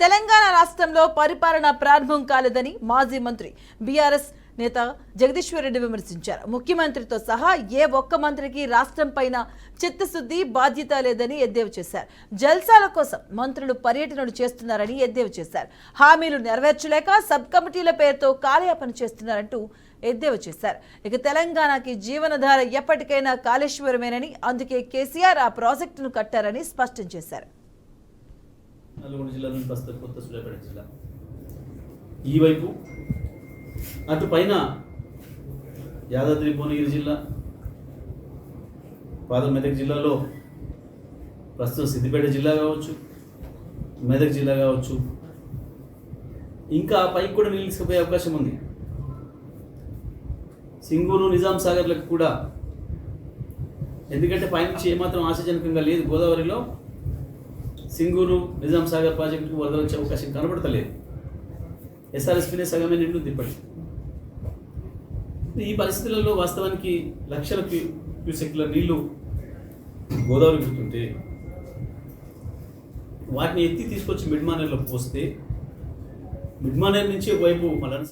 తెలంగాణ రాష్ట్రంలో పరిపాలన ప్రారంభం కాలేదని మాజీ మంత్రి బీఆర్ఎస్ నేత జగదీశ్వర్ రెడ్డి విమర్శించారు. ముఖ్యమంత్రితో సహా ఏ ఒక్క మంత్రికి రాష్ట్రం పైన చిత్తశుద్ధి బాధ్యత లేదని ఎద్దేవా చేశారు. జల్సాల కోసం మంత్రులు పర్యటనలు చేస్తున్నారని ఎద్దేవా చేశారు. హామీలు నెరవేర్చలేక సబ్ కమిటీల పేరుతో కాలయాపన చేస్తున్నారంటూ ఎద్దేవా చేశారు. ఇక తెలంగాణకి జీవనధార ఎప్పటికైనా కాళేశ్వరమేనని, అందుకే కేసీఆర్ ఆ ప్రాజెక్టును కట్టారని స్పష్టం చేశారు. నల్గొండ జిల్లాలోని ప్రస్తుత కొత్త సూర్యాపేట జిల్లా ఈ వైపు, అటు పైన యాదాద్రి భువనగిరి జిల్లా, పాదం మెదక్ జిల్లాలో ప్రస్తుతం సిద్దిపేట జిల్లా కావచ్చు, మెదక్ జిల్లా కావచ్చు, ఇంకా ఆ పైకి కూడా నీళ్ళు తీసుకుపోయే అవకాశం ఉంది. సింగూరు నిజాం సాగర్లకు కూడా, ఎందుకంటే పైనుంచి ఏమాత్రం ఆశాజనకంగా లేదు. గోదావరిలో సింగూరు నిజాం సాగర్ ప్రాజెక్టుకు వరద వచ్చే అవకాశం కనబడతలేదు. ఎస్ఆర్ఎస్పీనే సగమే నిండుంది ఇప్పటికి. ఈ పరిస్థితులలో వాస్తవానికి లక్షల క్యూసెక్ల నీళ్లు గోదావరి గుర్తుంటే వాటిని ఎత్తి తీసుకొచ్చి మిడ్మానేర్లో పోస్తే, మిడ్మానేర్ నుంచి ఒకవైపు మలన